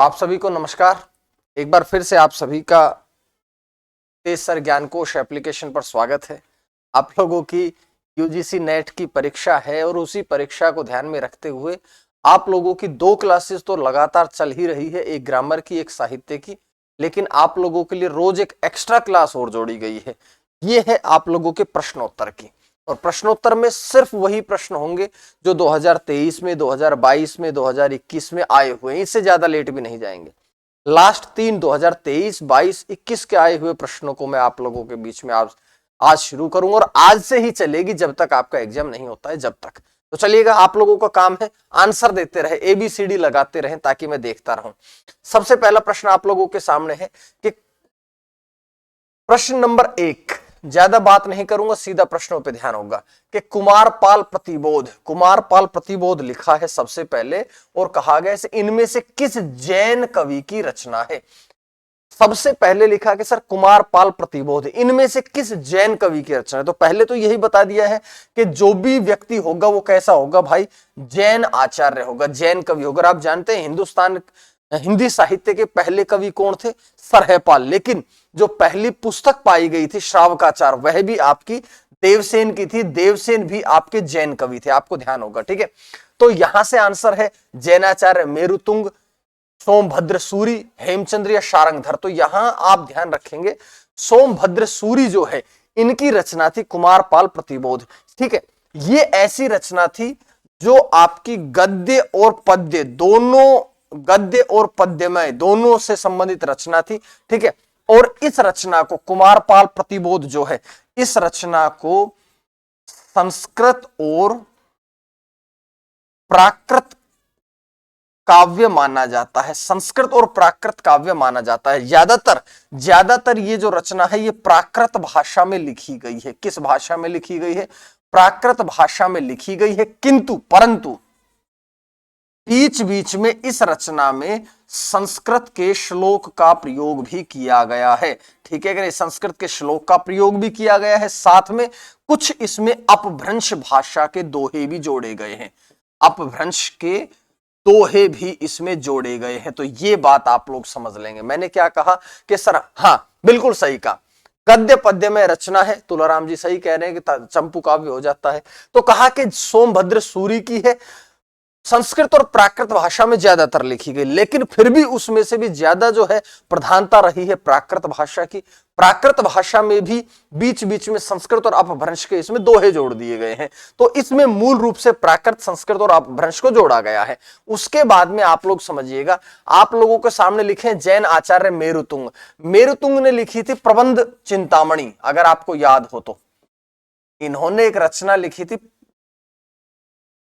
आप सभी को नमस्कार। एक बार फिर से आप सभी का तेज सर ज्ञान कोश एप्लीकेशन पर स्वागत है। आप लोगों की यूजीसी नेट की परीक्षा है और उसी परीक्षा को ध्यान में रखते हुए आप लोगों की दो क्लासेस तो लगातार चल ही रही है, एक ग्रामर की एक साहित्य की, लेकिन आप लोगों के लिए रोज एक एक्स्ट्रा क्लास और जोड़ी गई है। ये है आप लोगों के प्रश्नोत्तर की, और प्रश्नोत्तर में सिर्फ वही प्रश्न होंगे जो 2023 में, 2022 में, 2021 में आए हुए हैं। इससे ज्यादा लेट भी नहीं जाएंगे। लास्ट 2023, 22, 21 के आए हुए प्रश्नों को मैं आप लोगों के बीच में आज शुरू करूंगा और आज से ही चलेगी जब तक आपका एग्जाम नहीं होता है। जब तक तो चलिएगा, आप लोगों का काम है आंसर देते रहे, ABCD लगाते रहें ताकि मैं देखता रहूं। सबसे पहला प्रश्न आप लोगों के सामने है कि प्रश्न नंबर 1, ज्यादा बात नहीं करूंगा, सीधा प्रश्नों पे ध्यान होगा कि कुमारपाल प्रतिबोध लिखा है सबसे पहले और कहा गया इनमें से किस जैन कवि की रचना है। सबसे पहले लिखा कि सर कुमारपाल प्रतिबोध इनमें से किस जैन कवि की रचना है। तो पहले तो यही बता दिया है कि जो भी व्यक्ति होगा वो कैसा होगा भाई, जैन आचार्य होगा, जैन कवि होगा। आप जानते हैं हिंदी साहित्य के पहले कवि कौन थे, सरहपाल, लेकिन जो पहली पुस्तक पाई गई थी श्रावकाचार वह भी आपकी देवसेन की थी। देवसेन भी आपके जैन कवि थे, आपको ध्यान होगा, ठीक है। तो यहां से आंसर है जैनाचार्य मेरुतुंग, सोमभद्र सूरी, हेमचंद्र या शारंगधर। तो यहां आप ध्यान रखेंगे सोमभद्र सूरी जो है इनकी रचना थी कुमारपाल प्रतिबोध, ठीक है। ये ऐसी रचना थी जो आपकी गद्य और पद्यमय दोनों से संबंधित रचना थी, ठीक है। और इस रचना को कुमारपाल प्रतिबोध जो है, इस रचना को संस्कृत और प्राकृत काव्य माना जाता है। संस्कृत और प्राकृत काव्य माना जाता है। ज्यादातर ये जो रचना है ये प्राकृत भाषा में लिखी गई है। किस भाषा में लिखी गई है, प्राकृत भाषा में लिखी गई है। परंतु बीच बीच में इस रचना में संस्कृत के श्लोक का प्रयोग भी किया गया है, ठीक है कि संस्कृत के श्लोक का प्रयोग भी किया गया है, साथ में कुछ इसमें अपभ्रंश भाषा के दोहे भी जोड़े गए हैं। अपभ्रंश के दोहे भी इसमें जोड़े गए हैं। तो ये बात आप लोग समझ लेंगे। मैंने क्या कहा कि सर, हाँ बिल्कुल सही कहा, गद्य पद्य में रचना है। तुलाराम जी सही कह रहे हैं कि चंपू काव्य हो जाता है। तो कहा कि सोमभद्र सूरी की है, संस्कृत और प्राकृत भाषा में ज्यादातर लिखी गई, लेकिन फिर भी उसमें से भी ज्यादा जो है प्रधानता रही है प्राकृत भाषा की। प्राकृत भाषा में भी बीच बीच में संस्कृत और अपभ्रंश के इसमें दोहे जोड़ दिए गए हैं। तो इसमें मूल रूप से प्राकृत, संस्कृत और अपभ्रंश को जोड़ा गया है। उसके बाद में आप लोग समझिएगा, आप लोगों के सामने लिखे जैन आचार्य मेरुतुंग ने लिखी थी प्रबंध चिंतामणि, अगर आपको याद हो तो। इन्होंने एक रचना लिखी थी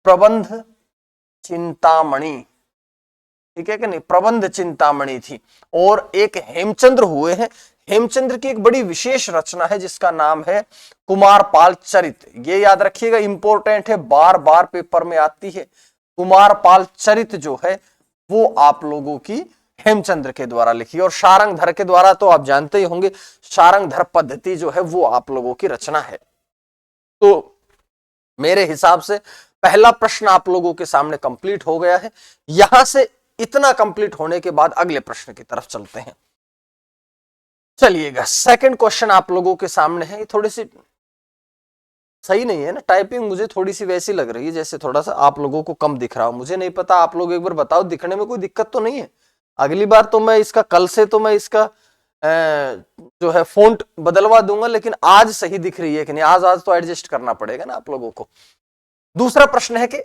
प्रबंध चिंतामणि, ठीक है कि नहीं, प्रबंध चिंतामणि थी। और एक हेमचंद्र हुए हैं, हेमचंद्र की एक बड़ी विशेष रचना है जिसका नाम है कुमारपाल चरित। ये याद रखिएगा, इंपॉर्टेंट है, बार बार पेपर में आती है। कुमारपाल चरित जो है वो आप लोगों की हेमचंद्र के द्वारा लिखी, और शारंगधर के द्वारा तो आप जानते ही होंगे, शारंगधर पद्धति जो है वो आप लोगों की रचना है। तो मेरे हिसाब से पहला प्रश्न आप लोगों के सामने कंप्लीट हो गया है। यहां से इतना कंप्लीट होने के बाद अगले प्रश्न की तरफ चलते हैं। चलिएगा, सेकंड क्वेश्चन आप लोगों के सामने है। ये थोड़ी सी सही नहीं है ना, टाइपिंग मुझे थोड़ी सी वैसी लग रही है जैसे थोड़ा सा आप लोगों को कम दिख रहा हो। मुझे नहीं पता, आप लोग एक बार बताओ, दिखने में कोई दिक्कत तो नहीं है। अगली बार तो मैं इसका, कल से तो मैं इसका जो है फॉन्ट बदलवा दूंगा, लेकिन आज सही दिख रही है कि नहीं, आज तो एडजस्ट करना पड़ेगा ना आप लोगों को। दूसरा प्रश्न है कि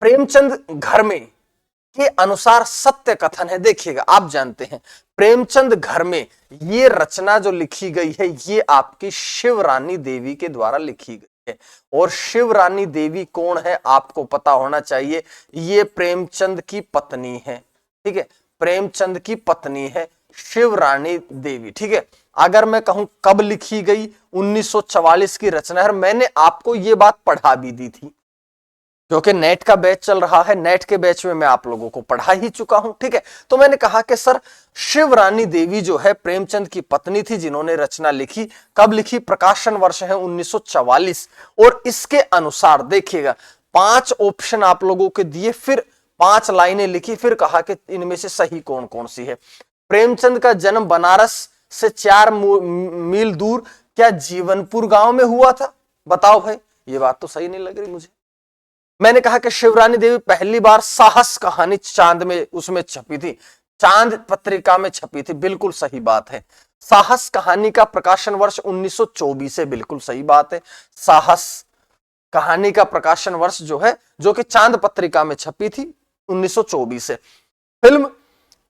प्रेमचंद घर में के अनुसार सत्य कथन है। देखिएगा, आप जानते हैं प्रेमचंद घर में ये रचना जो लिखी गई है ये आपकी शिवरानी देवी के द्वारा लिखी गई है। और शिवरानी देवी कौन है आपको पता होना चाहिए, ये प्रेमचंद की पत्नी है, ठीक है, प्रेमचंद की पत्नी है शिवरानी देवी, ठीक है। अगर मैं कहूं कब लिखी गई, 1944 की रचना है। मैंने आपको ये बात पढ़ा भी दी थी, क्योंकि नेट का बैच चल रहा है, नेट के बैच में मैं आप लोगों को पढ़ा ही चुका हूं, ठीक है। तो मैंने कहा कि सर शिवरानी देवी जो है प्रेमचंद की पत्नी थी जिन्होंने रचना लिखी। कब लिखी, प्रकाशन वर्ष है 1944। और इसके अनुसार देखिएगा 5 ऑप्शन आप लोगों के दिए, फिर 5 लाइनें लिखी, फिर कहा कि इनमें से सही कौन कौन सी है। प्रेमचंद का जन्म बनारस से 4 मील दूर क्या जीवनपुर गांव में हुआ था? बताओ भाई, ये बात तो सही नहीं लग रही मुझे। मैंने कहा कि शिवरानी देवी पहली बार साहस कहानी चांद में उसमें छपी थी, चांद पत्रिका में छपी थी, बिल्कुल सही बात है। साहस कहानी का प्रकाशन वर्ष 1924 है, बिल्कुल सही बात है। साहस कहानी का प्रकाशन वर्ष जो है, जो कि चांद पत्रिका में छपी थी, 1924 है। फिल्म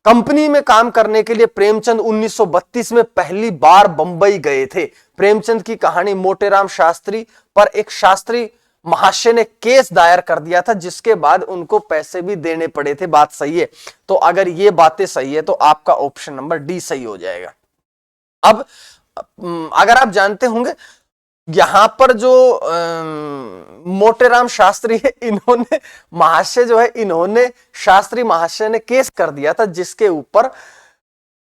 कंपनी में काम करने के लिए प्रेमचंद 1932 में पहली बार बंबई गए थे। प्रेमचंद की कहानी मोटेराम शास्त्री पर एक शास्त्री महाशय ने केस दायर कर दिया था, जिसके बाद उनको पैसे भी देने पड़े थे। बात सही है। तो अगर ये बातें सही है तो आपका ऑप्शन नंबर डी सही हो जाएगा। अब अगर आप जानते होंगे, यहां पर जो मोटेराम शास्त्री है, इन्होंने महाशय जो है, इन्होंने शास्त्री महाशय ने केस कर दिया था, जिसके ऊपर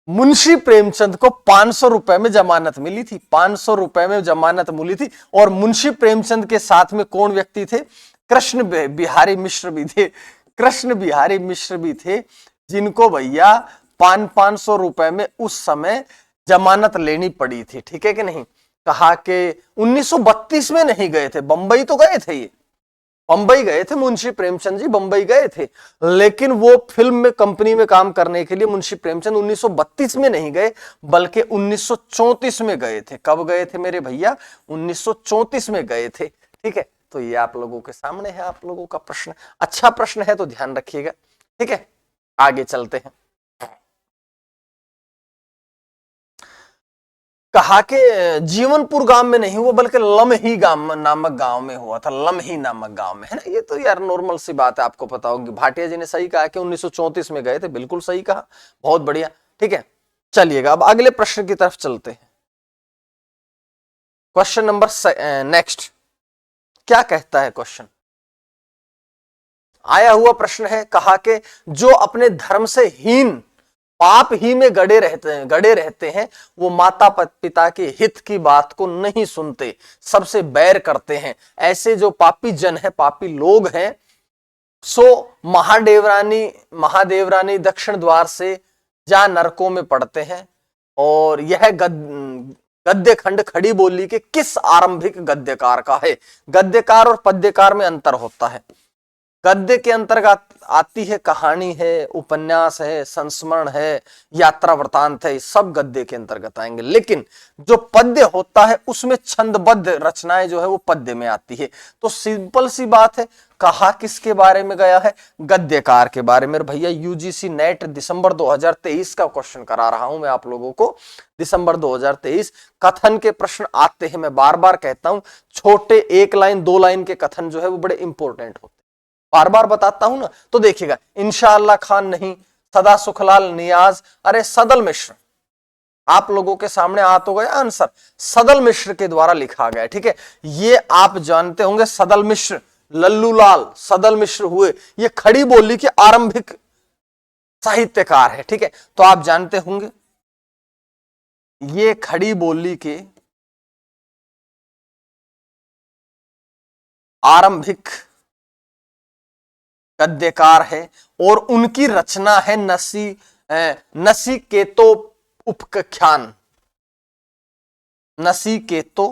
मुंशी प्रेमचंद को 500 रुपए में जमानत मिली थी। 500 रुपए में जमानत मिली थी। और मुंशी प्रेमचंद के साथ में कौन व्यक्ति थे? कृष्ण बिहारी मिश्र भी थे। कृष्ण बिहारी मिश्र भी थे, जिनको भैया 500 रुपए में उस समय जमानत लेनी पड़ी थी। ठीक है कि नहीं? कहा कि 1932 में नहीं गए थे, बंबई तो गए थे, ये बंबई गए थे, मुंशी प्रेमचंद जी बंबई गए थे, लेकिन वो फिल्म में कंपनी में काम करने के लिए मुंशी प्रेमचंद 1932 में नहीं गए, बल्कि 1934 में गए थे। कब गए थे मेरे भैया? 1934 में गए थे। ठीक है, तो ये आप लोगों के सामने है, आप लोगों का प्रश्न। अच्छा प्रश्न है तो ध्यान रखिएगा। ठीक है, आगे चलते हैं। कहा कि जीवनपुर गांव में नहीं हुआ, बल्कि लमही गांव नामक गांव में हुआ था। लमही नामक गांव में, है ना? ये तो यार नॉर्मल सी बात है, आपको पता होगी। भाटिया जी ने सही कहा कि 1934 में गए थे, बिल्कुल सही कहा, बहुत बढ़िया। ठीक है, चलिएगा अब अगले प्रश्न की तरफ चलते हैं। क्वेश्चन नंबर नेक्स्ट क्या कहता है क्वेश्चन? आया हुआ प्रश्न है, कहा कि जो अपने धर्म से हीन पाप ही में गड़े रहते हैं, वो माता पिता के हित की बात को नहीं सुनते, सबसे बैर करते हैं। ऐसे जो पापी जन है, पापी लोग हैं, सो महादेवरानी दक्षिण द्वार से जा नरकों में पड़ते हैं। और यह गद्य खंड खड़ी बोली के किस आरंभिक गद्यकार का है? गद्यकार और पद्यकार में अंतर होता है। गद्य के अंतर्गत आती है कहानी है, उपन्यास है, संस्मरण है, यात्रा वृतांत है, सब गद्य के अंतर्गत आएंगे। लेकिन जो पद्य होता है उसमें छंदबद्ध रचनाएं जो है वो पद्य में आती है। तो सिंपल सी बात है, कहा किसके बारे में गया है? गद्यकार के बारे में। भैया यूजीसी नेट दिसंबर 2023 का क्वेश्चन करा रहा हूं मैं आप लोगों को। दिसंबर 2023 कथन के प्रश्न आते हैं। मैं बार बार कहता हूं, छोटे 1 लाइन 2 लाइन के कथन जो है वो बड़े इंपॉर्टेंट होते हैं, बार बार बताता हूं ना। तो देखिएगा, इंशाअल्लाह खान नहीं, सदा सुखलाल नियाज, अरे सदल मिश्र, आप लोगों के सामने आ तो गया आंसर, सदल मिश्र के द्वारा लिखा गया। ठीक है, ये आप जानते होंगे, सदल मिश्र, लल्लूलाल सदल मिश्र हुए, ये खड़ी बोली के आरंभिक साहित्यकार है। ठीक है, तो आप जानते होंगे ये खड़ी बोली के आरंभिक गद्यकार है, और उनकी रचना है नसीकेतो उपख्यान। नसीकेतो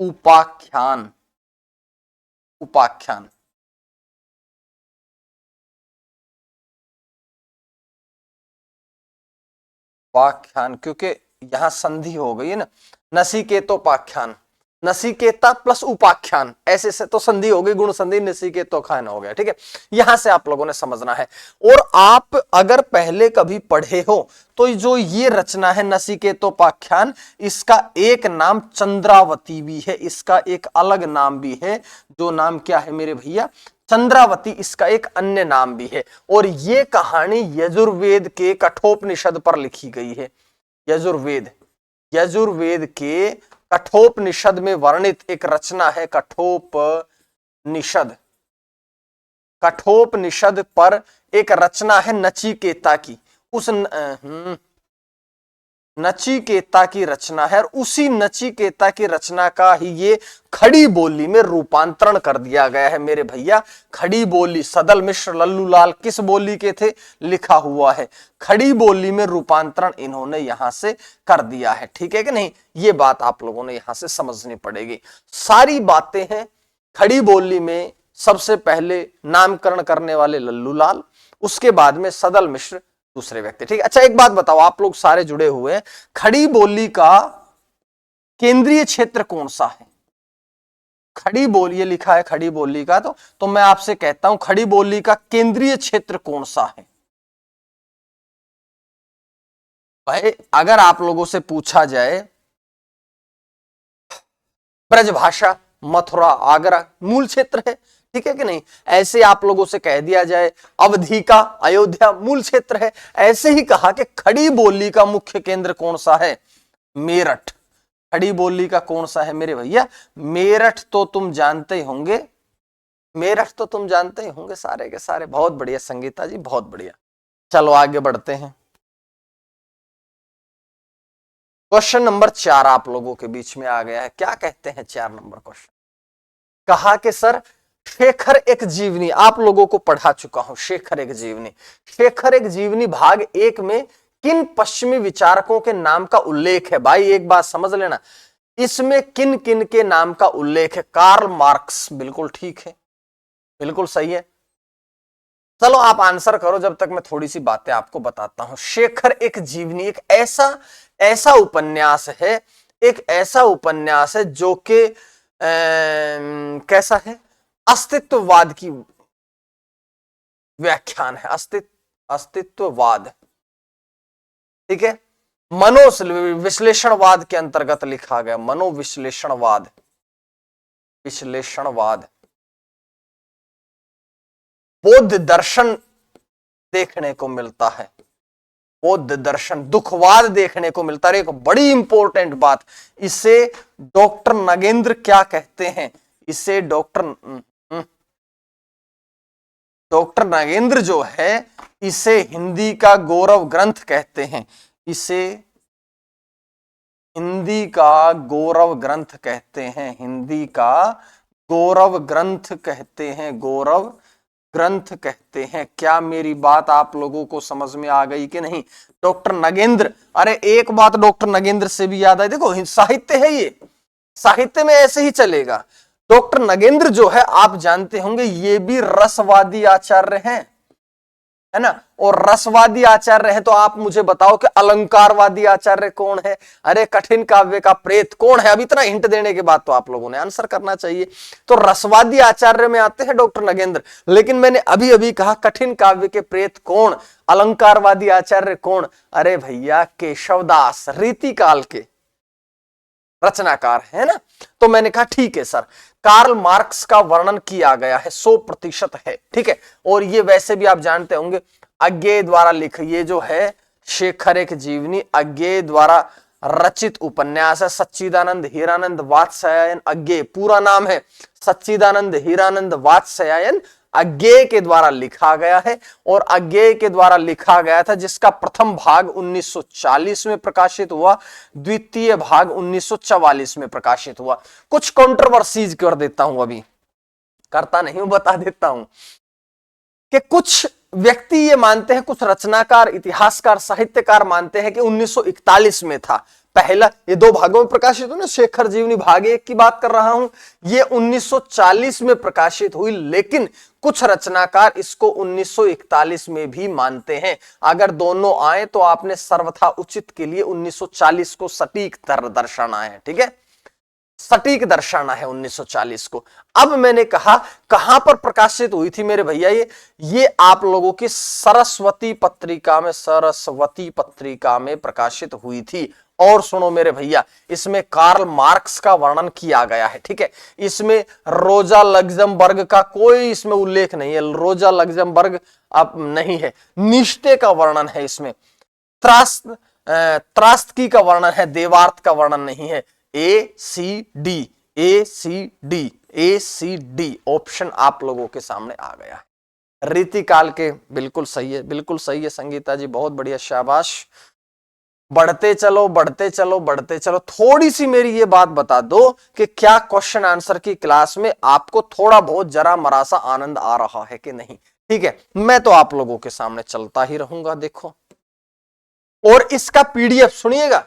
उपाख्यान। उपाख्यान उपाख्यान, क्योंकि यहां संधि हो गई है ना, नसीकेतोपाख्यान, नसीकेता प्लस उपाख्यान, ऐसे से तो संधि हो गई, गुण संधि, नसीकेतो खान हो गया। ठीक है, यहां से आप लोगों ने समझना है। और आप अगर पहले कभी पढ़े हो तो जो ये रचना है नसीकेतोपाख्यान, इसका एक नाम चंद्रावती भी है, इसका एक अलग नाम भी है, जो नाम क्या है मेरे भैया? चंद्रावती, इसका एक अन्य नाम भी है। और ये कहानी यजुर्वेद के कठोपनिषद पर लिखी गई है। यजुर्वेद के कठोपनिषद में वर्णित एक रचना है कठोपनिषद। कठोपनिषद पर एक रचना है नचिकेता की। नचिकेता की रचना है, और उसी नचिकेता की रचना का ही ये खड़ी बोली में रूपांतरण कर दिया गया है मेरे भैया। खड़ी बोली, सदल मिश्र लल्लूलाल किस बोली के थे, लिखा हुआ है, खड़ी बोली में रूपांतरण इन्होंने यहां से कर दिया है। ठीक है कि नहीं, ये बात आप लोगों ने यहां से समझनी पड़ेगी। सारी बातें हैं खड़ी बोली में। सबसे पहले नामकरण करने वाले लल्लूलाल, उसके बाद में सदल मिश्र दूसरे व्यक्ति। ठीक है, अच्छा एक बात बताओ, आप लोग सारे जुड़े हुए हैं, खड़ी बोली का केंद्रीय क्षेत्र कौन सा है? खड़ी बोली, ये लिखा है खड़ी बोली का, तो मैं आपसे कहता हूं खड़ी बोली का केंद्रीय क्षेत्र कौन सा है? भाई अगर आप लोगों से पूछा जाए ब्रजभाषा, मथुरा, आगरा मूल क्षेत्र है, ठीक है कि नहीं? ऐसे आप लोगों से कह दिया जाए अवधी का अयोध्या मूल क्षेत्र है। ऐसे ही कहा कि खड़ी बोली का मुख्य केंद्र कौन सा है? मेरठ। खड़ी बोली का कौन सा है मेरे भैया? मेरठ। तो तुम जानते ही होंगे, मेरठ तो तुम जानते ही होंगे सारे के सारे। बहुत बढ़िया संगीता जी, बहुत बढ़िया। चलो आगे बढ़ते हैं। क्वेश्चन नंबर 4 आप लोगों के बीच में आ गया है। क्या कहते हैं 4 नंबर क्वेश्चन? कहा कि सर शेखर एक जीवनी, आप लोगों को पढ़ा चुका हूं शेखर एक जीवनी। शेखर एक जीवनी भाग 1 में किन पश्चिमी विचारकों के नाम का उल्लेख है? भाई एक बात समझ लेना, इसमें किन किन के नाम का उल्लेख है? कार्ल मार्क्स, बिल्कुल ठीक है, बिल्कुल सही है। चलो आप आंसर करो जब तक मैं थोड़ी सी बातें आपको बताता हूं। शेखर एक जीवनी एक ऐसा ऐसा उपन्यास है, एक ऐसा उपन्यास है जो कि कैसा है? अस्तित्ववाद की व्याख्यान है, अस्तित्ववाद, ठीक है, मनोविश्लेषणवाद के अंतर्गत लिखा गया। मनोविश्लेषणवाद, विश्लेषणवाद, बौद्ध दर्शन देखने को मिलता है, बौद्ध दर्शन, दुखवाद देखने को मिलता है। एक बड़ी इंपॉर्टेंट बात, इसे डॉक्टर नगेंद्र क्या कहते हैं? इसे डॉक्टर नगेंद्र जो है, इसे हिंदी का गौरव ग्रंथ कहते हैं। इसे हिंदी का गौरव ग्रंथ कहते हैं, हिंदी का गौरव ग्रंथ कहते हैं, गौरव ग्रंथ कहते हैं। क्या मेरी बात आप लोगों को समझ में आ गई कि नहीं? डॉक्टर नगेंद्र, अरे एक बात डॉक्टर नगेंद्र से भी याद आई, देखो साहित्य है ये, साहित्य में ऐसे ही चलेगा। डॉक्टर नगेंद्र जो है आप जानते होंगे, ये भी रसवादी आचार्य हैं, है ना? और रसवादी आचार्य है तो आप मुझे बताओ कि अलंकारवादी आचार्य कौन है? अरे कठिन काव्य का प्रेत कौन है? अब इतना हिंट देने के बाद तो आप लोगों ने आंसर करना चाहिए। तो रसवादी आचार्य में आते हैं डॉक्टर नगेंद्र, लेकिन मैंने अभी अभी कहा कठिन काव्य के प्रेत कौन, अलंकारवादी आचार्य कौन? अरे भैया केशवदास, रीतिकाल के रचनाकार है ना? तो मैंने कहा ठीक है सर, कार्ल मार्क्स का वर्णन किया गया है, 100% है, ठीक है। और ये वैसे भी आप जानते होंगे अज्ञेय द्वारा लिख, ये जो है शेखर एक जीवनी अज्ञेय द्वारा रचित उपन्यास है। सच्चिदानंद हीरानंद वात्स्यायन अज्ञेय पूरा नाम है, सच्चिदानंद हीरानंद वात्स्यायन अज्ञेय के द्वारा लिखा गया है। और अज्ञेय के द्वारा लिखा गया था, जिसका प्रथम भाग 1940 में प्रकाशित हुआ, द्वितीय भाग 1944 में प्रकाशित हुआ। कुछ कंट्रोवर्सीज कर देता हूं, अभी करता नहीं हूं, बता देता हूं कि कुछ व्यक्ति ये मानते हैं, कुछ रचनाकार, इतिहासकार, साहित्यकार मानते हैं कि 1941 में था पहला, ये 2 भागों में प्रकाशित हुआ ना, शेखर जीवनी भाग 1 की बात कर रहा हूं, ये 1940 में प्रकाशित हुई। लेकिन कुछ रचनाकार इसको 1941 में भी मानते हैं। अगर दोनों आए तो आपने सर्वथा उचित के लिए 1940 को सटीक दर्शाना है, ठीक है, सटीक दर्शाना है 1940 को। अब मैंने कहा कहां पर प्रकाशित हुई थी मेरे भैया? ये आप लोगों की सरस्वती पत्रिका में, सरस्वती पत्रिका में प्रकाशित हुई थी। और सुनो मेरे भैया, इसमें कार्ल मार्क्स का वर्णन किया गया है, ठीक है। इसमें रोजा लग्जमबर्ग का कोई इसमें उल्लेख नहीं है, रोजा लग्जमबर्ग अब नहीं है। निष्ठे का वर्णन है इसमें, त्रास्की का वर्णन है, देवार्थ का वर्णन नहीं है। ACD, ACD, ACD ऑप्शन आप लोगों के सामने आ गया है। रीतिकाल के, बिल्कुल सही है, बिल्कुल सही है संगीता जी, बहुत बढ़िया, शाबाश। बढ़ते चलो बढ़ते चलो बढ़ते चलो। थोड़ी सी मेरी ये बात बता दो कि क्या क्वेश्चन आंसर की क्लास में आपको थोड़ा बहुत जरा मरा सा आनंद आ रहा है कि नहीं? ठीक है, मैं तो आप लोगों के सामने चलता ही रहूंगा। देखो, और इसका पीडीएफ सुनिएगा,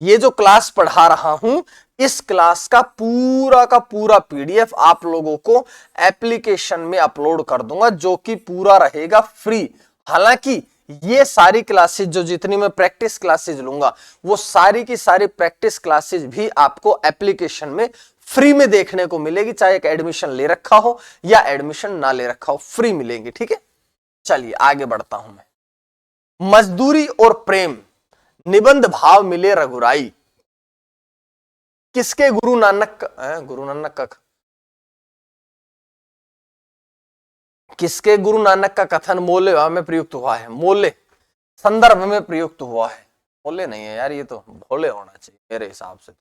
ये जो क्लास पढ़ा रहा हूं इस क्लास का पूरा पीडीएफ आप लोगों को एप्लीकेशन में अपलोड कर दूंगा, जो कि पूरा रहेगा फ्री। हालांकि ये सारी क्लासेस जो जितनी मैं प्रैक्टिस क्लासेस लूंगा वो सारी की सारी प्रैक्टिस क्लासेस भी आपको एप्लीकेशन में फ्री में देखने को मिलेगी, चाहे एक एडमिशन ले रखा हो या एडमिशन ना ले रखा हो, फ्री मिलेंगी। ठीक है, चलिए आगे बढ़ता हूं मैं। मजदूरी और प्रेम, निबंध भाव मिले रघुराई, किसके गुरु नानक का किसके गुरु नानक का कथन मोले में प्रयुक्त हुआ है? मोले संदर्भ में प्रयुक्त हुआ है। मोले नहीं है यार, ये तो भोले होना चाहिए मेरे हिसाब से।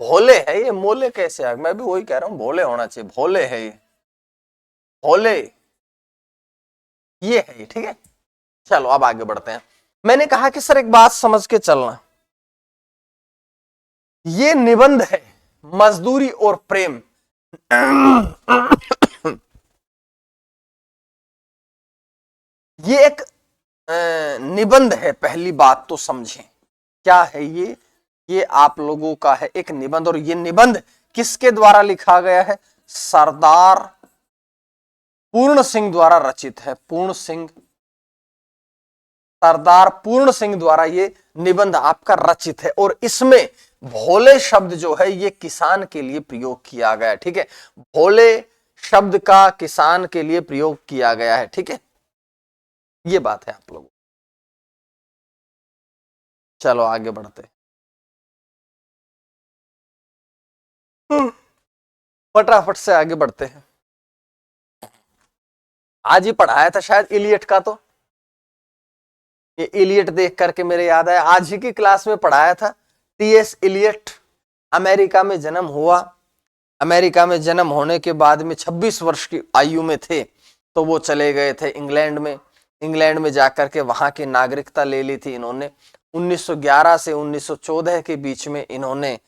भोले है ये, मोले कैसे आ? मैं भी वही कह रहा हूं, भोले होना चाहिए। भोले है ये, भोले ये है ये। ठीक है, चलो अब आगे बढ़ते हैं। मैंने कहा कि सर एक बात समझ के चलना, ये निबंध है मजदूरी और प्रेम। ये एक निबंध है, पहली बात तो समझें क्या है ये आप लोगों का है एक निबंध, और ये निबंध किसके द्वारा लिखा गया है? सरदार पूर्ण सिंह द्वारा रचित है। पूर्ण सिंह, सरदार पूर्ण सिंह द्वारा ये निबंध आपका रचित है, और इसमें भोले शब्द जो है ये किसान के लिए प्रयोग किया गया है। ठीक है, भोले शब्द का किसान के लिए प्रयोग किया गया है। ठीक है, ये बात है आप लोगों। चलो आगे बढ़ते, फटाफट से आगे बढ़ते हैं। आज ही पढ़ाया था शायद इलियट का, तो ये इलियट देख करके मेरे याद आया, आज ही की क्लास में पढ़ाया था। टीएस इलियट अमेरिका में जन्म हुआ। अमेरिका में जन्म होने के बाद में 26 वर्ष की आयु में थे तो वो चले गए थे इंग्लैंड में। इंग्लैंड में जाकर के वहां की नागरिकता ले ली थी इन्होंने। 1911 से 1914 के बीच में इन्होंने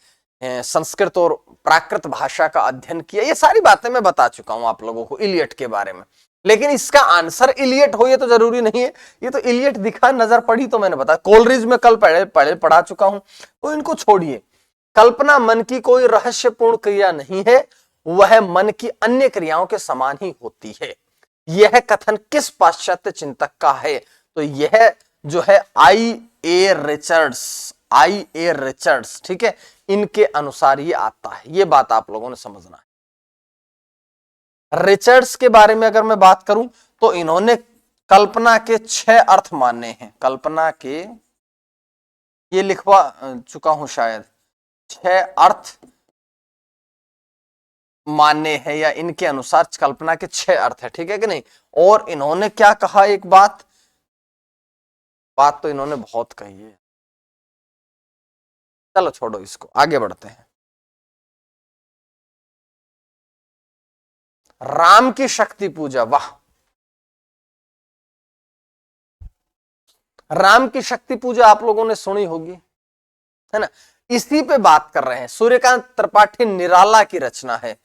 संस्कृत और प्राकृत भाषा का अध्ययन किया। ये सारी बातें मैं बता चुका हूं आप लोगों को इलियट के बारे में, लेकिन इसका आंसर इलियट हो ये तो जरूरी नहीं है। ये तो इलियट दिखा, नजर पड़ी तो मैंने बताया। कोलरिज में कल पढ़ा चुका हूं, तो इनको छोड़िए। कल्पना मन की कोई रहस्यपूर्ण क्रिया नहीं है, वह मन की अन्य क्रियाओं के समान ही होती है। यह कथन किस पाश्चात्य चिंतक का है? तो यह जो है आई.ए. रिचर्ड्स, ठीक है, इनके अनुसार ये आता है। ये बात आप लोगों ने समझना है। रिचर्ड्स के बारे में अगर मैं बात करूं तो इन्होंने कल्पना के 6 अर्थ माने हैं। कल्पना के, ये लिखवा चुका हूं शायद, 6 अर्थ मान्य है, या इनके अनुसार कल्पना के 6 अर्थ है। ठीक है कि नहीं? और इन्होंने क्या कहा, एक बात तो इन्होंने बहुत कही है। चलो छोड़ो इसको, आगे बढ़ते हैं। राम की शक्ति पूजा, वाह, राम की शक्ति पूजा आप लोगों ने सुनी होगी, है ना? इसी पे बात कर रहे हैं। सूर्यकांत त्रिपाठी निराला की रचना है।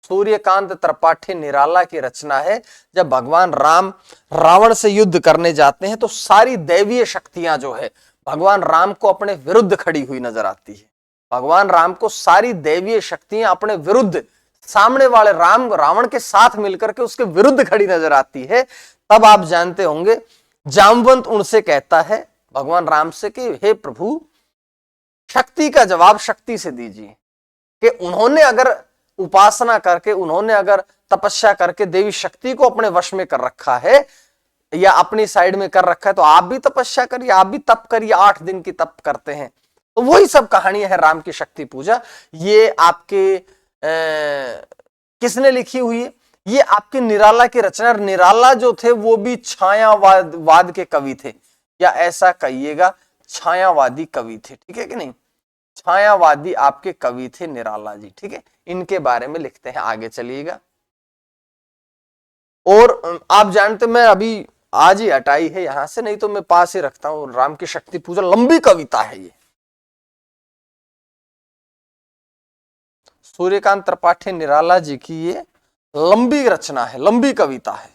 सूर्यकांत त्रिपाठी निराला की रचना है। जब भगवान राम रावण से युद्ध करने जाते हैं तो सारी दैवीय शक्तियां जो है भगवान राम को अपने विरुद्ध खड़ी हुई नजर आती है। भगवान राम को सारी दैवीय शक्तियां अपने विरुद्ध, सामने वाले रावण के साथ मिलकर के उसके विरुद्ध खड़ी नजर आती है। तब आप जानते होंगे जामवंत उनसे कहता है भगवान राम से कि हे प्रभु, शक्ति का जवाब शक्ति से दीजिए। कि उन्होंने अगर उपासना करके, उन्होंने अगर तपस्या करके देवी शक्ति को अपने वश में कर रखा है या अपनी साइड में कर रखा है, तो आप भी तपस्या करिए, आप भी तप करिए। 8 दिन की तप करते हैं। तो वही सब कहानियां है राम की शक्ति पूजा। ये आपके किसने लिखी हुई है? ये आपके निराला की रचना। निराला जो थे वो भी छायावाद के कवि थे, या ऐसा कहिएगा छायावादी कवि थे। ठीक है कि नहीं? छायावादी आपके कवि थे निराला जी। ठीक है, इनके बारे में लिखते हैं, आगे चलिएगा। और आप जानते मैं अभी आज ही हटाई है यहां से, नहीं तो मैं पास ही रखता हूं। राम की शक्ति पूजा लंबी कविता है ये, सूर्यकांत त्रिपाठी निराला जी की ये लंबी रचना है, लंबी कविता है।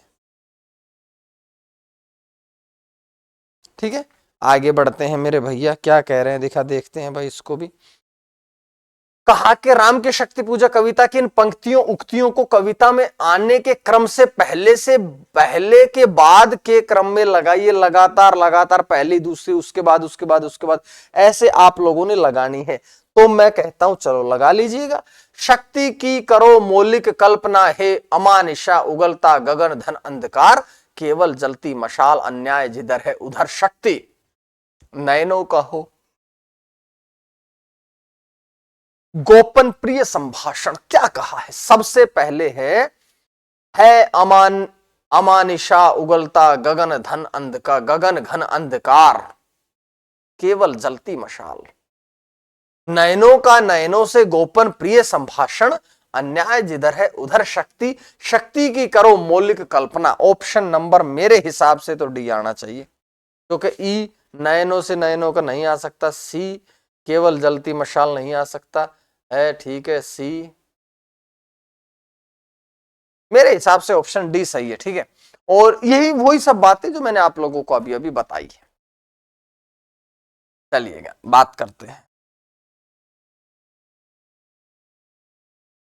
ठीक है, आगे बढ़ते हैं मेरे भैया, क्या कह रहे हैं दिखा देखते हैं भाई इसको भी। कहा कि राम के शक्ति पूजा कविता की इन पंक्तियों उक्तियों को कविता में आने के क्रम से पहले के बाद के क्रम में लगाइए, लगातार लगातार, पहली दूसरी उसके बाद उसके बाद उसके बाद, ऐसे आप लोगों ने लगानी है। तो मैं कहता हूं चलो लगा लीजिएगा। शक्ति की करो मौलिक कल्पना है, अमानिशा उगलता गगन धन अंधकार, केवल जलती मशाल अन्याय जिधर है उधर शक्ति, नयनों का हो गोपन प्रिय संभाषण। क्या कहा है, सबसे पहले है अमानिशा उगलता गगन धन अंधकार, गगन घन अंधकार, केवल जलती मशाल, नयनों का नयनों से गोपन प्रिय संभाषण, अन्याय जिधर है उधर शक्ति, शक्ति की करो मौलिक कल्पना। ऑप्शन नंबर मेरे हिसाब से तो डी आना चाहिए, क्योंकि ई नयनों से नयनों का नहीं आ सकता, सी केवल जलती मशाल नहीं आ सकता है। ठीक है, सी मेरे हिसाब से ऑप्शन डी सही है। ठीक है, और यही वही सब बातें जो मैंने आप लोगों को अभी अभी बताई है। चलिएगा बात करते हैं।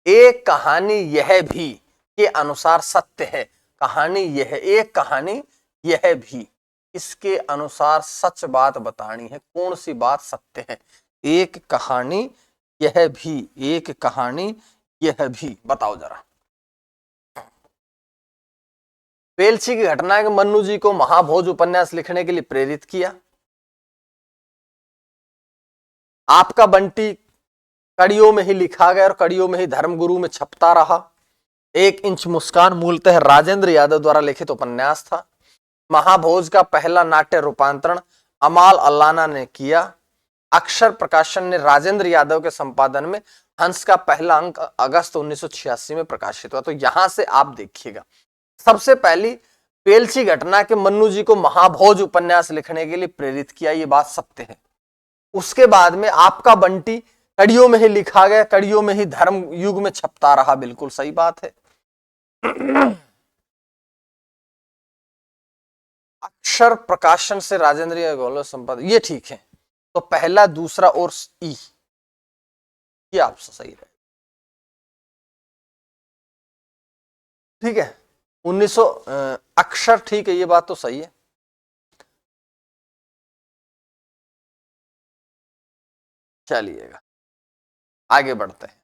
एक कहानी यह भी के अनुसार सत्य है, कहानी यह, एक कहानी यह भी, इसके अनुसार सच बात बतानी है। कौन सी बात सत्य है? एक कहानी यह भी, एक कहानी यह भी, बताओ जरा। वेलची की घटना के मन्नू जी को महाभोज उपन्यास लिखने के लिए प्रेरित किया। आपका बंटी कड़ियों में ही लिखा गया और कड़ियों में ही धर्मगुरु में छपता रहा। 1 इंच मुस्कान मूलतः राजेंद्र यादव द्वारा लिखित उपन्यास था। महाभोज का पहला नाट्य रूपांतरण अमाल अल्लाना ने किया। अक्षर प्रकाशन ने राजेंद्र यादव के संपादन में हंस का पहला अंक अगस्त 1986 में प्रकाशित हुआ। तो यहां से आप देखिएगा, सबसे पहली वेलची घटना के मन्नू जी को महाभोज उपन्यास लिखने के लिए प्रेरित किया, ये बात सत्य है। उसके बाद में आपका बंटी कड़ियों में ही लिखा गया, कड़ियों में ही धर्म युग में छपता रहा, बिल्कुल सही बात है। अक्षर प्रकाशन से राजेंद्र गौरव संपादन, ये ठीक है। तो पहला, दूसरा और ई, ये आपसे सही रहे। ठीक है, 1900 अक्षर, ठीक है, ये बात तो सही है। चलिएगा आगे बढ़ते हैं।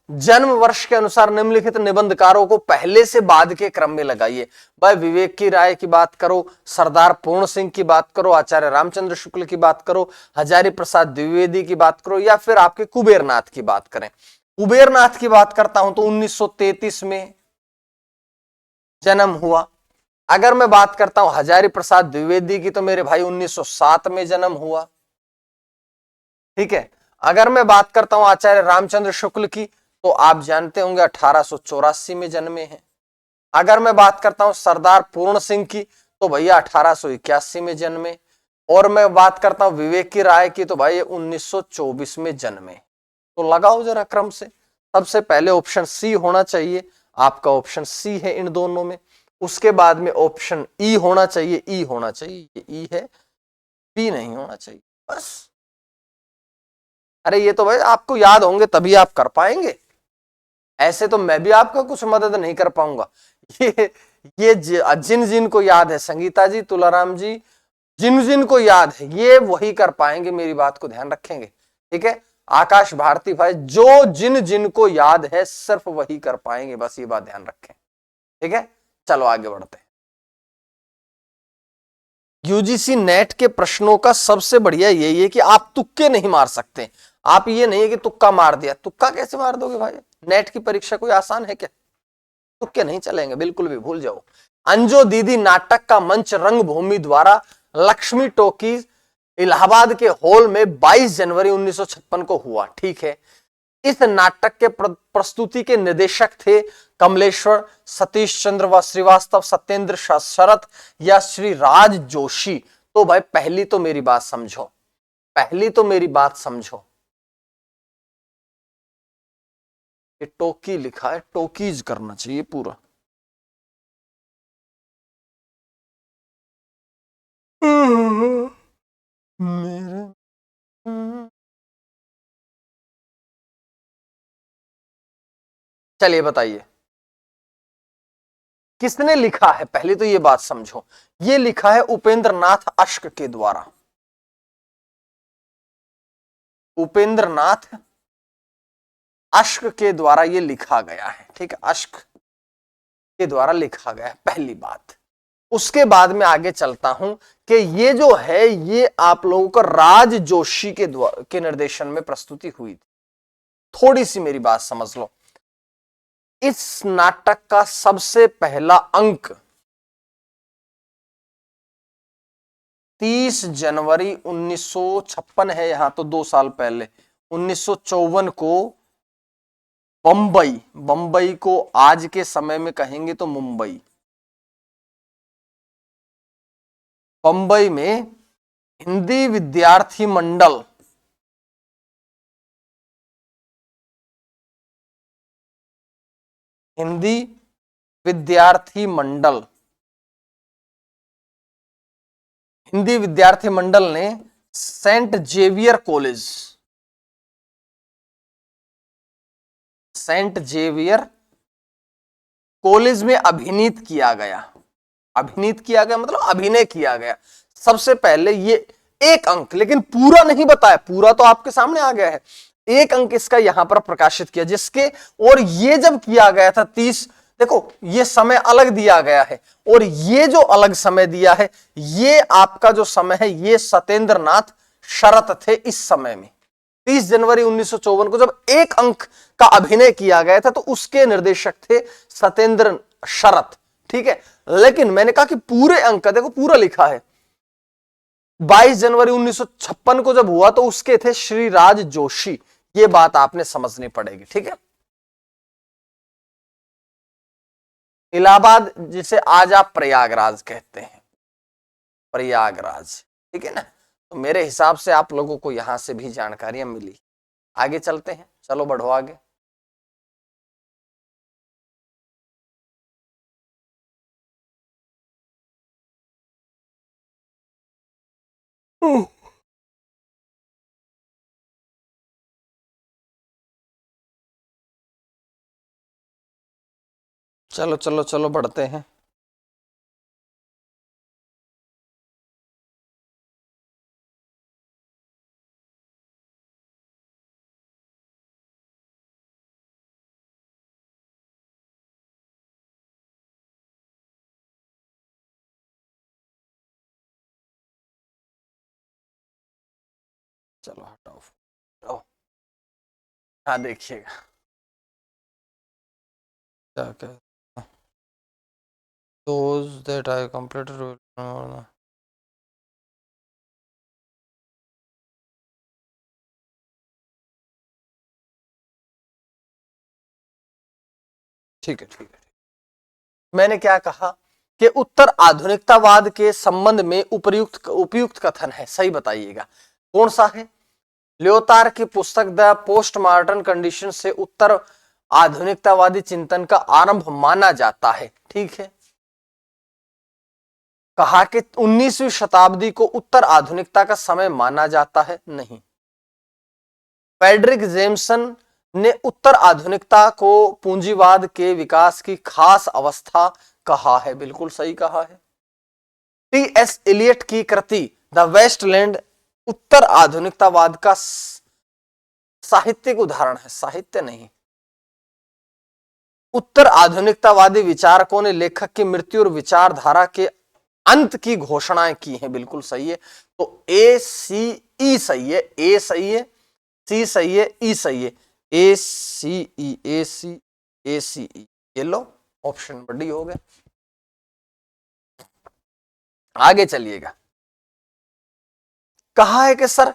जन्म वर्ष के अनुसार निम्नलिखित निबंधकारों को पहले से बाद के क्रम में लगाइए। भाई विवेक की राय की बात करो, सरदार पूर्ण सिंह की बात करो, आचार्य रामचंद्र शुक्ल की बात करो, हजारी प्रसाद द्विवेदी की बात करो, या फिर आपके कुबेरनाथ की बात करें। कुबेरनाथ की बात करता हूं तो 1933 में जन्म हुआ। अगर मैं बात करता हूं हजारी प्रसाद द्विवेदी की, तो मेरे भाई 1907 में जन्म हुआ। ठीक है, अगर मैं बात करता हूं आचार्य रामचंद्र शुक्ल की, तो आप जानते होंगे 1884 में जन्मे हैं। अगर मैं बात करता हूं सरदार पूर्ण सिंह की, तो भैया 1881 में जन्मे। और मैं बात करता हूं विवेक की राय की, तो भाई 1924 में जन्मे। तो लगाओ जरा क्रम से। सबसे पहले ऑप्शन सी होना चाहिए, आपका ऑप्शन सी है इन दोनों में। उसके बाद में ऑप्शन ई होना चाहिए, ई होना चाहिए, ये ई है, बी नहीं होना चाहिए, बस। अरे ये तो भाई आपको याद होंगे तभी आप कर पाएंगे, ऐसे तो मैं भी आपका कुछ मदद नहीं कर पाऊंगा। ये जिन जिन को याद है, संगीता जी, तुलाराम जी, जिन जिन को याद है ये वही कर पाएंगे, मेरी बात को ध्यान रखेंगे। ठीक है, आकाश भारती भाई, जो जिन जिन को याद है सिर्फ वही कर पाएंगे, बस ये बात ध्यान रखें। ठीक है, चलो आगे बढ़ते हैं। यूजीसी नेट के प्रश्नों का सबसे बढ़िया यही है कि आप तुक्के नहीं मार सकते। आप ये नहीं है कि तुक्का मार दिया, तुक्का कैसे मार दोगे भाई? नेट की परीक्षा कोई आसान है क्या? तुक्के नहीं चलेंगे, बिल्कुल भी भूल जाओ। अंजो दीदी नाटक का मंच रंगभूमि द्वारा लक्ष्मी टॉकीज इलाहाबाद के हॉल में 22 जनवरी 1956 को हुआ। ठीक है, इस नाटक के प्रस्तुति के निर्देशक थे कमलेश्वर, सतीश चंद्र श्रीवास्तव, सत्येंद्र शरत या श्री राज जोशी। तो भाई पहली तो मेरी बात समझो, पहली तो मेरी बात समझो, ये टोकी लिखा है, टोकीज करना चाहिए पूरा। मेरे चलिए बताइए किसने लिखा है, पहले तो ये बात समझो। ये लिखा है उपेंद्र नाथ अश्क के द्वारा, उपेंद्र नाथ अश्क के द्वारा ये लिखा गया है। ठीक है, अश्क के द्वारा लिखा गया है, पहली बात। उसके बाद में आगे चलता हूं कि ये जो है ये आप लोगों को राज जोशी के निर्देशन में प्रस्तुति हुई थी। थोड़ी सी मेरी बात समझ लो, इस नाटक का सबसे पहला अंक 30 जनवरी 1956 है, यहां तो 2 साल पहले 1954 को बंबई को आज के समय में कहेंगे तो मुंबई, बंबई में हिंदी विद्यार्थी मंडल, हिंदी विद्यार्थी मंडल, हिंदी विद्यार्थी मंडल ने Saint Xavier college, Saint Xavier college में अभिनीत किया गया, अभिनीत किया गया मतलब अभिनय किया गया। सबसे पहले ये एक अंक, लेकिन पूरा नहीं बताया, पूरा तो आपके सामने आ गया है, एक अंक इसका यहां पर प्रकाशित किया जिसके, और ये जब किया गया था 30, देखो ये समय अलग दिया गया है और ये जो अलग समय दिया है, ये आपका जो समय है ये सत्येंद्र नाथ शरत थे। इस समय में 30 जनवरी 1954 को जब एक अंक का अभिनय किया गया था तो उसके निर्देशक थे सत्येंद्र शरत। ठीक है, लेकिन मैंने कहा कि पूरे अंक का देखो पूरा लिखा है, 22 जनवरी 1956 को जब हुआ तो उसके थे श्री राज जोशी। ये बात आपने समझनी पड़ेगी। ठीक है, इलाहाबाद जिसे आज आप प्रयागराज कहते हैं, प्रयागराज। ठीक है ना, तो मेरे हिसाब से आप लोगों को यहां से भी जानकारियां मिली। आगे चलते हैं, चलो बढ़ो आगे। चलो चलो चलो बढ़ते हैं। चलो हटाओ, हटाओ। हाँ देखिएगा क्या क्या, those that I completed will ठीक है, ठीक है। मैंने क्या कहा कि उत्तर आधुनिकतावाद के संबंध में उपयुक्त कथन है, सही बताइएगा कौन सा है। लियोतार की पुस्तक द पोस्ट मॉडर्न कंडीशन से उत्तर आधुनिकतावादी चिंतन का आरंभ माना जाता है। ठीक है, कहा कि 19वीं शताब्दी को उत्तर आधुनिकता का समय माना जाता है, नहीं। फ्रेडरिक जेम्सन ने उत्तर आधुनिकता को पूंजीवाद के विकास की खास अवस्था कहा है, बिल्कुल सही कहा है। टी.एस. इलियट की कृति द वेस्टलैंड उत्तर आधुनिकतावाद का साहित्यिक उदाहरण है, साहित्य नहीं। उत्तर आधुनिकतावादी विचारकों ने लेखक की मृत्यु और विचारधारा के अंत की घोषणाएं की हैं, बिल्कुल सही है। तो ए सी ई सही है, ए सही है, सी सही है, ई सही है, ए सी ई, ए सी, ए सी ई, ये लो ऑप्शन डी हो गया। आगे चलिएगा, कहा है कि सर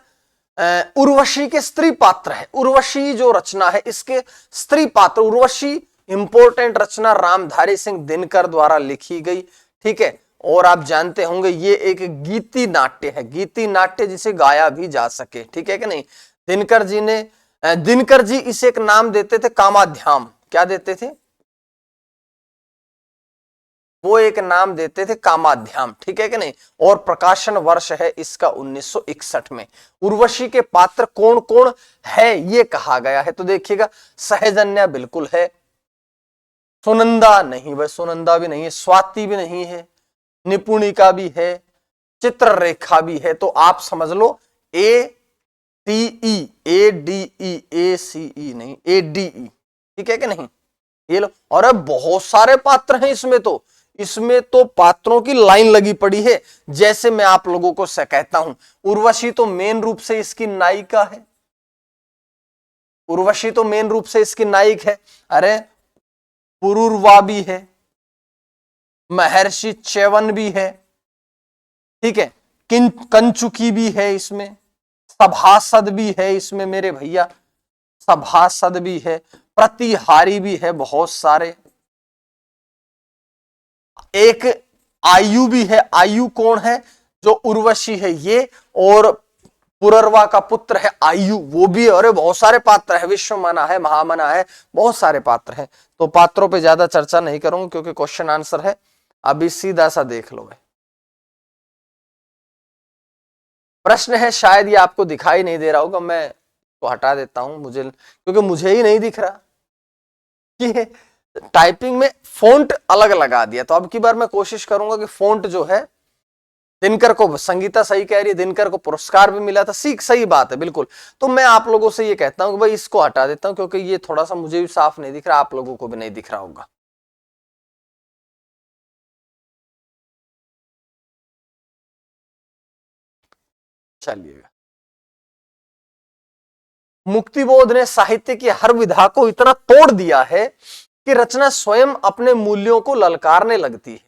उर्वशी के स्त्री पात्र है, उर्वशी जो रचना है इसके स्त्री पात्र, उर्वशी इंपोर्टेंट रचना रामधारी सिंह दिनकर द्वारा लिखी गई, ठीक है। और आप जानते होंगे ये एक गीति नाट्य है, गीति नाट्य जिसे गाया भी जा सके, ठीक है कि नहीं। दिनकर जी इसे एक नाम देते थे कामाध्याम, क्या देते थे, वो एक नाम देते थे कामाध्याम, ठीक है कि नहीं। और प्रकाशन वर्ष है इसका 1961 में। उर्वशी के पात्र कौन कौन है ये कहा गया है, तो देखिएगा सहजन्या बिल्कुल है, सुनंदा नहीं, वह सुनंदा भी नहीं है, स्वाति भी नहीं है, निपुणिका भी है, चित्ररेखा भी है। तो आप समझ लो ADE नहीं, ADE, ठीक है कि नहीं, ये लो। और अब बहुत सारे पात्र हैं इसमें तो पात्रों की लाइन लगी पड़ी है। जैसे मैं आप लोगों को कहता हूं, उर्वशी तो मेन रूप से इसकी नायिका है, उर्वशी तो मेन रूप से इसकी नायिक है। अरे पुरुरवा भी है, महर्षि च्यवन भी है, ठीक है, कंचुकी भी है इसमें, सभासद भी है इसमें मेरे भैया, सभासद भी है, प्रतिहारी भी है बहुत सारे, एक आयु भी है। आयु कौन है, जो उर्वशी है ये, और पुररवा का पुत्र है आयु, वो भी। और बहुत सारे पात्र है, विश्वमना है, महामना है, बहुत सारे पात्र हैं। तो पात्रों पे ज्यादा चर्चा नहीं करूंगा क्योंकि क्वेश्चन आंसर है, अभी सीधा सा देख लो। प्रश्न है, शायद ये आपको दिखाई नहीं दे रहा होगा, मैं तो हटा देता हूं मुझे, क्योंकि मुझे ही नहीं दिख रहा कि टाइपिंग में फोंट अलग लगा दिया। तो अब की बार मैं कोशिश करूंगा कि फोंट जो है, दिनकर को, संगीता सही कह रही है, दिनकर को पुरस्कार भी मिला था, सही बात है बिल्कुल। तो मैं आप लोगों से ये कहता हूं कि भाई इसको हटा देता हूं, क्योंकि ये थोड़ा सा मुझे भी साफ नहीं दिख रहा, आप लोगों को भी नहीं दिख रहा होगा। चलिएगा, मुक्तिबोध ने साहित्य की हर विधा को इतना तोड़ दिया है कि रचना स्वयं अपने मूल्यों को ललकारने लगती है।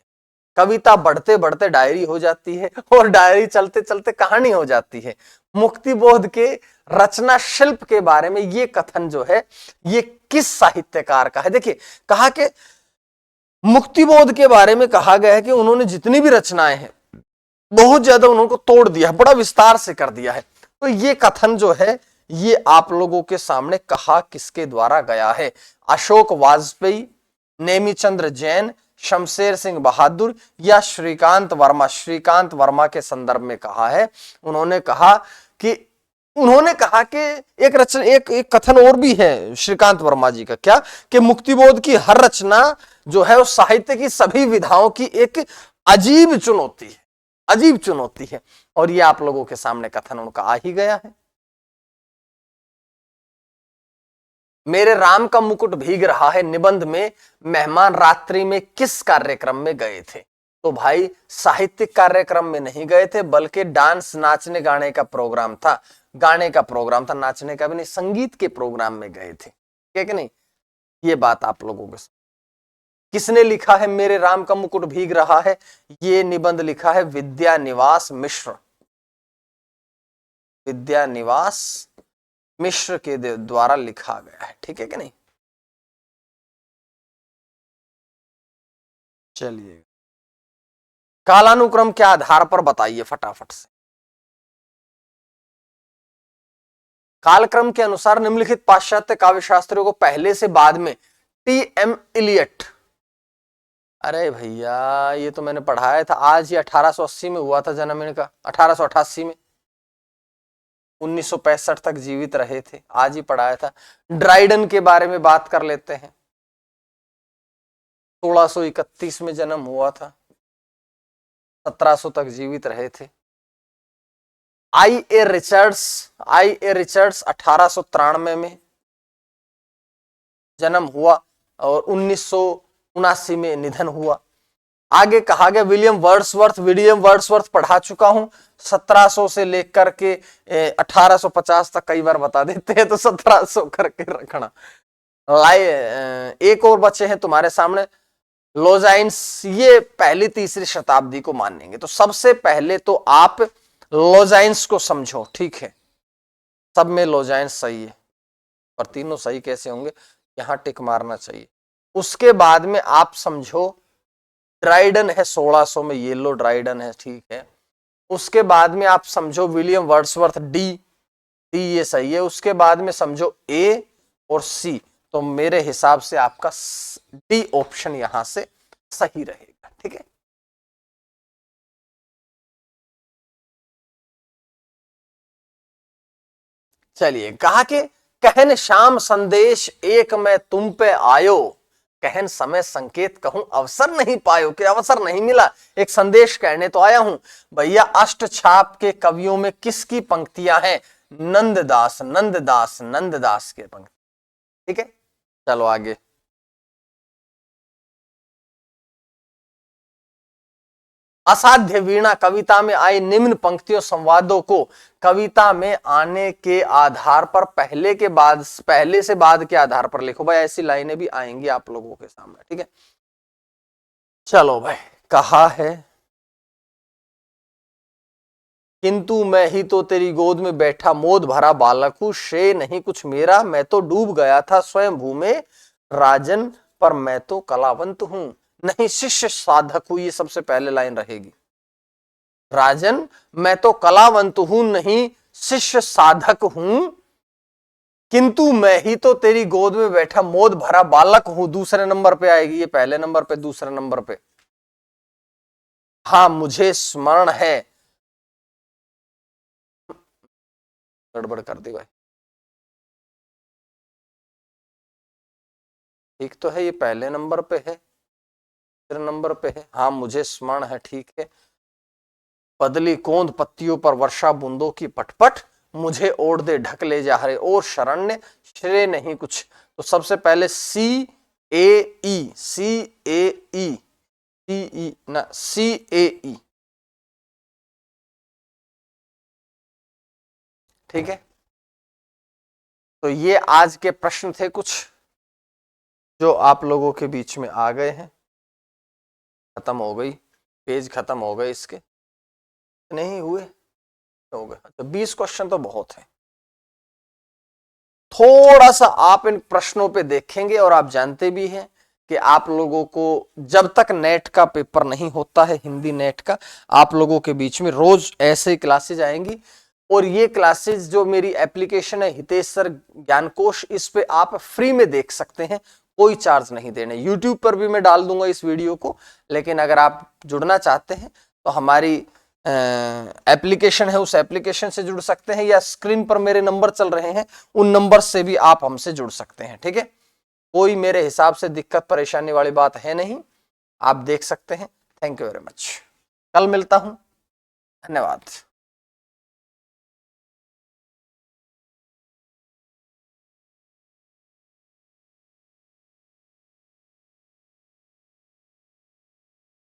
कविता बढ़ते बढ़ते डायरी हो जाती है और डायरी चलते चलते कहानी हो जाती है। मुक्तिबोध के रचना शिल्प के बारे में ये कथन जो है, ये किस साहित्यकार का है। देखिए, कहा कि मुक्तिबोध के बारे में कहा गया है कि उन्होंने जितनी भी रचनाएं हैं बहुत ज्यादा उनको तोड़ दिया है, बड़ा विस्तार से कर दिया है। तो ये कथन जो है ये आप लोगों के सामने कहा किसके द्वारा गया है, अशोक वाजपेयी, नेमीचंद्र जैन, शमशेर सिंह बहादुर या श्रीकांत वर्मा। श्रीकांत वर्मा के संदर्भ में कहा है। उन्होंने कहा कि एक कथन और भी है श्रीकांत वर्मा जी का, क्या कि मुक्तिबोध की हर रचना जो है वो साहित्य की सभी विधाओं की एक अजीब चुनौती है, अजीब चुनौती है। और ये आप लोगों के सामने कथन उनका आ ही गया है। मेरे राम का मुकुट भीग रहा है निबंध में मेहमान रात्रि में किस कार्यक्रम में गए थे। तो भाई साहित्यिक कार्यक्रम में नहीं गए थे, बल्कि डांस, नाचने गाने का प्रोग्राम था, गाने का प्रोग्राम था, नाचने का भी नहीं, संगीत के प्रोग्राम में गए थे, ठीक है कि नहीं। ये बात आप लोगों को, किसने लिखा है मेरे राम का मुकुट भीग रहा है, ये निबंध लिखा है विद्यानिवास मिश्र, विद्यानिवास मिश्र के द्वारा लिखा गया है, ठीक है कि नहीं। चलिए, कालानुक्रम के आधार पर बताइए फटाफट से। कालक्रम के अनुसार निम्नलिखित पाश्चात्य काव्य शास्त्रियों को पहले से बाद में T.M. इलियट, अरे भैया ये तो मैंने पढ़ाया था, आज ये 1880 में हुआ था जन्म इनका, 1888 में, 1965 तक जीवित रहे थे, आज ही पढ़ाया था। ड्राइडन के बारे में बात कर लेते हैं, 1631 में जन्म हुआ था, 1700 तक जीवित रहे थे। I.A. रिचर्ड्स 1893 में जन्म हुआ और 1979 में निधन हुआ। आगे कहा गया विलियम वर्ड्सवर्थ पढ़ा चुका हूं, 1700 से लेकर के 1850 तक, कई बार बता देते हैं तो 1700 करके रखना। एक और बच्चे हैं तुम्हारे सामने, लोजाइन्स, ये पहली तीसरी शताब्दी को मानेंगे। तो सबसे पहले तो आप लोजाइंस को समझो, ठीक है, सब में लोजाइंस सही है, पर तीनों सही कैसे होंगे, यहां टिक मारना चाहिए। उसके बाद में आप समझो ड्राइडन है 1600 में, येलो ड्राइडन है, ठीक है। उसके बाद में आप समझो विलियम वर्ड्सवर्थ, डी, डी ये सही है। उसके बाद में समझो ए और सी, तो मेरे हिसाब से आपका डी ऑप्शन यहां से सही रहेगा, ठीक है। चलिए, कहा कि कहन श्याम संदेश एक मैं तुम पे आयो, कहन समय संकेत कहूं अवसर नहीं पायो, कि अवसर नहीं मिला, एक संदेश कहने तो आया हूं। भैया अष्टछाप के कवियों में किसकी पंक्तियां हैं, नंददास, नंददास, नंददास के पंक्ति, ठीक है। चलो आगे, असाध्य वीणा कविता में आई निम्न पंक्तियों संवादों को कविता में आने के आधार पर पहले के बाद, पहले से बाद के आधार पर लिखो। भाई ऐसी लाइनें भी आएंगी आप लोगों के सामने, ठीक है। चलो भाई, कहा है किंतु मैं ही तो तेरी गोद में बैठा मोद भरा बालक हूं, श्रेय नहीं कुछ मेरा, मैं तो डूब गया था स्वयं भू में राजन, पर मैं तो कलावंत हूं, नहीं शिष्य साधक हूं, ये सबसे पहले लाइन रहेगी। राजन मैं तो कलावंत हूं, नहीं शिष्य साधक हूं, किंतु मैं ही तो तेरी गोद में बैठा मोद भरा बालक हूं, दूसरे नंबर पे आएगी, ये पहले नंबर पे, दूसरे नंबर पे। हाँ मुझे स्मरण है, गड़बड़ कर दी भाई, ठीक तो है, ये पहले नंबर पे है, दूसरे नंबर पे है, हाँ मुझे स्मरण है, ठीक है। बदली कोंद पत्तियों पर वर्षा बूंदों की पटपट, मुझे ओढ़ दे ढक ले जा रहे और शरण्य, श्रेय नहीं कुछ। तो सबसे पहले सी ए ई, सी ए ई, सी ई ना, सी ए ई, ठीक है। तो ये आज के प्रश्न थे कुछ जो आप लोगों के बीच में आ गए हैं। खत्म हो गई, पेज खत्म हो गए इसके, नहीं हुए हो गए, तो 20 क्वेश्चन तो बहुत है। थोड़ा सा आप इन प्रश्नों पे देखेंगे, और आप जानते भी हैं कि आप लोगों को जब तक नेट का पेपर नहीं होता है, हिंदी नेट का, आप लोगों के बीच में रोज ऐसे क्लासेज आएंगी। और ये क्लासेज जो मेरी एप्लीकेशन है हितेश सर ज्ञानकोश, इस पे आप फ्री में देख सकते हैं, कोई चार्ज नहीं देने। यूट्यूब पर भी मैं डाल दूंगा इस वीडियो को, लेकिन अगर आप जुड़ना चाहते हैं तो हमारी एप्लीकेशन है, उस एप्लीकेशन से जुड़ सकते हैं, या स्क्रीन पर मेरे नंबर चल रहे हैं, उन नंबर से भी आप हमसे जुड़ सकते हैं, ठीक है। कोई मेरे हिसाब से दिक्कत परेशानी वाली बात है नहीं, आप देख सकते हैं। थैंक यू वेरी मच, कल मिलता हूं, धन्यवाद।